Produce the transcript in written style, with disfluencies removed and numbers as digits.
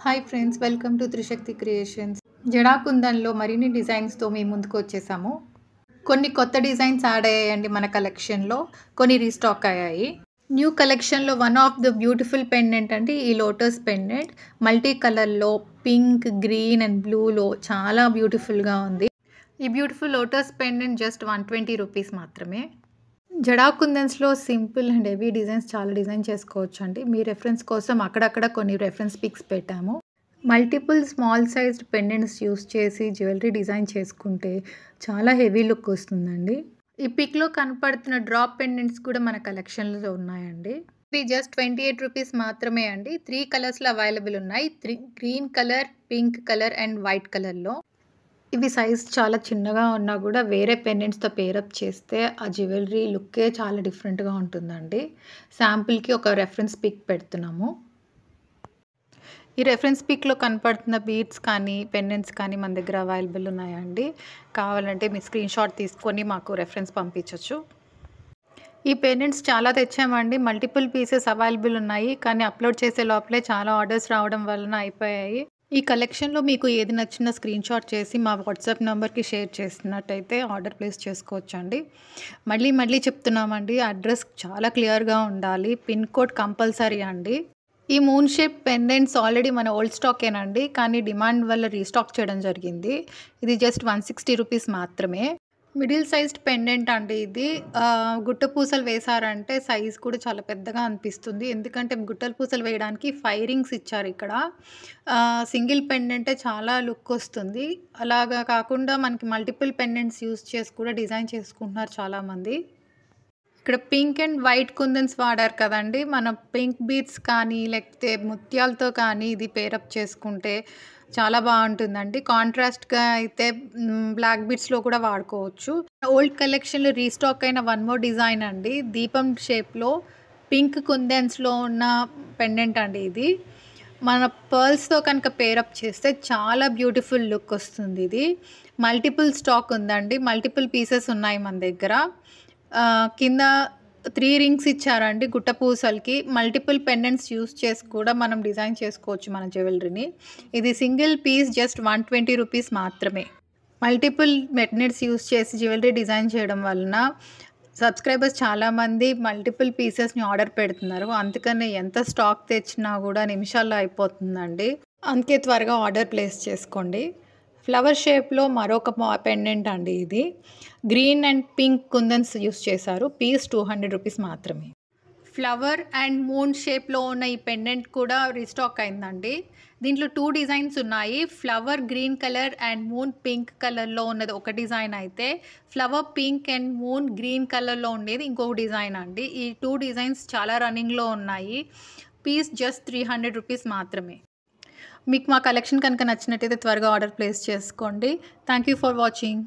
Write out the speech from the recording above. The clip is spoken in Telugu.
Hi friends, welcome to Trishakti Creations. జడాకుందన్లో మరిన్ని డిజైన్స్తో మీ ముందుకు వచ్చేసాము. కొన్ని కొత్త డిజైన్స్ యాడ్ అయ్యాయండి మన కలెక్షన్లో, కొన్ని రీస్టాక్ అయ్యాయి. న్యూ కలెక్షన్లో one of the beautiful pendant అండి ఈ లోటస్ పెండెంట్. మల్టీ కలర్లో పింక్, గ్రీన్ అండ్ బ్లూలో చాలా బ్యూటిఫుల్గా ఉంది. ఈ beautiful lotus pendant just 120 rupees మాత్రమే. జడాకుందన్స్లో సింపుల్ అండ్ హెవీ డిజైన్స్ చాలా డిజైన్ చేసుకోవచ్చు అండి. మీ రెఫరెన్స్ కోసం అక్కడక్కడ కొన్ని రెఫరెన్స్ పిక్స్ పెట్టాము. Multiple small sized pendants use చేసి జ్యువెలరీ డిజైన్ చేసుకుంటే చాలా హెవీ లుక్ వస్తుందండి. ఈ పిక్లో కనపడుతున్న డ్రాప్ పెండెంట్స్ కూడా మన కలెక్షన్లో ఉన్నాయండి. ఇవి జస్ట్ 28 రూపీస్ మాత్రమే అండి. 3 కలర్స్లో అవైలబుల్ ఉన్నాయి. Green colour, pink colour and white కలర్లో. ఇవి సైజ్ చాలా చిన్నగా ఉన్నా కూడా వేరే పెండెంట్స్తో పేరప్ చేస్తే ఆ జ్యువెలరీ లుక్కే చాలా డిఫరెంట్గా ఉంటుందండి. శాంపుల్కి ఒక రెఫరెన్స్ పిక్ పెడుతున్నాము. ఈ రెఫరెన్స్ పిక్లో కనపడుతున్న బీడ్స్ కానీ పెండెంట్స్ కానీ మన దగ్గర అవైలబుల్ ఉన్నాయండి. కావాలంటే మీ స్క్రీన్ షాట్ తీసుకొని మాకు రెఫరెన్స్ పంపించవచ్చు. ఈ పెండెంట్స్ చాలా తెచ్చామండి. మల్టిపుల్ పీసెస్ అవైలబుల్ ఉన్నాయి, కానీ అప్లోడ్ చేసే లోపలే చాలా ఆర్డర్స్ రావడం వలన అయిపోయాయి. ఈ కలెక్షన్లో మీకు ఏది నచ్చినా స్క్రీన్ షాట్ చేసి మా వాట్సాప్ నెంబర్కి షేర్ చేసినట్టయితే ఆర్డర్ ప్లేస్ చేసుకోవచ్చు అండి. మళ్ళీ చెప్తున్నామండి, అడ్రస్ చాలా క్లియర్గా ఉండాలి. పిన్ కోడ్ కంపల్సరీ అండి. ఈ మూన్ షేప్ పెండెంట్స్ ఆల్రెడీ మన ఓల్డ్ స్టాకేనండి, కానీ డిమాండ్ వల్ల రీస్టాక్ చేయడం జరిగింది. ఇది జస్ట్ 160 రూపీస్ మాత్రమే. మిడిల్ సైజ్డ్ పెండెంట్ అండి ఇది. గుట్ట పూసలు వేశారంటే సైజ్ కూడా చాలా పెద్దగా అనిపిస్తుంది, ఎందుకంటే గుట్టల పూసలు వేయడానికి 5 రింగ్స్ ఇచ్చారు ఇక్కడ. సింగిల్ పెండెంటే చాలా లుక్ వస్తుంది. అలాగా కాకుండా మనకి మల్టిపుల్ పెండెంట్స్ యూస్ చేసి కూడా డిజైన్ చేసుకుంటున్నారు చాలామంది. ఇక్కడ పింక్ అండ్ వైట్ కుందన్స్ వాడారు కదండి. మన పింక్ బీడ్స్ కానీ లేకపోతే ముత్యాలతో కానీ ఇది పేరప్ చేసుకుంటే చాలా బాగుంటుందండి. కాంట్రాస్ట్గా అయితే బ్లాక్ బీడ్స్లో కూడా వాడుకోవచ్చు. ఓల్డ్ కలెక్షన్లో రీస్టాక్ అయిన వన్ మోర్ డిజైన్ అండి. దీపం షేప్లో పింక్ కుందన్స్లో ఉన్న పెండెంట్ అండి ఇది. మన పర్ల్స్తో కనుక పేరప్ చేస్తే చాలా బ్యూటిఫుల్ లుక్ వస్తుంది. ఇది మల్టిపుల్ స్టాక్ ఉందండి, మల్టిపుల్ పీసెస్ ఉన్నాయి మన దగ్గర. కింద 3 రింగ్స్ ఇచ్చారండి గుట్ట పూసలకి. మల్టిపుల్ పెండెంట్స్ యూస్ చేసి కూడా మనం డిజైన్ చేసుకోవచ్చు మన జ్యువెలరీని. ఇది సింగిల్ పీస్ జస్ట్ 120 రూపీస్ మాత్రమే. మల్టిపుల్ పెండెంట్స్ యూస్ చేసి జ్యువెలరీ డిజైన్ చేయడం వలన సబ్స్క్రైబర్స్ చాలామంది మల్టిపుల్ పీసెస్ని ఆర్డర్ పెడుతున్నారు. అందుకని ఎంత స్టాక్ తెచ్చినా కూడా నిమిషాల్లో అయిపోతుందండి. అందుకే త్వరగా ఆర్డర్ ప్లేస్ చేసుకోండి. ఫ్లవర్ షేప్లో మరొక పెండెంట్ అండి ఇది. Green and pink kundans use చేశారు. పీస్ 200 రూపీస్ మాత్రమే. ఫ్లవర్ అండ్ మూన్ షేప్లో ఉన్న ఈ పెండెంట్ కూడా రీస్టాక్ అయిందండి. దీంట్లో 2 డిజైన్స్ ఉన్నాయి. Flower green colour and moon pink కలర్లో ఉన్నది ఒక డిజైన్ అయితే, flower pink and moon green కలర్లో ఉండేది ఇంకొక డిజైన్ అండి. ఈ 2 డిజైన్స్ చాలా రన్నింగ్లో ఉన్నాయి. పీస్ జస్ట్ 300 రూపీస్ మాత్రమే. మీకు మా కలెక్షన్ కనుక నచ్చినట్టయితే త్వరగా ఆర్డర్ ప్లేస్ చేసుకోండి. Thank you for watching.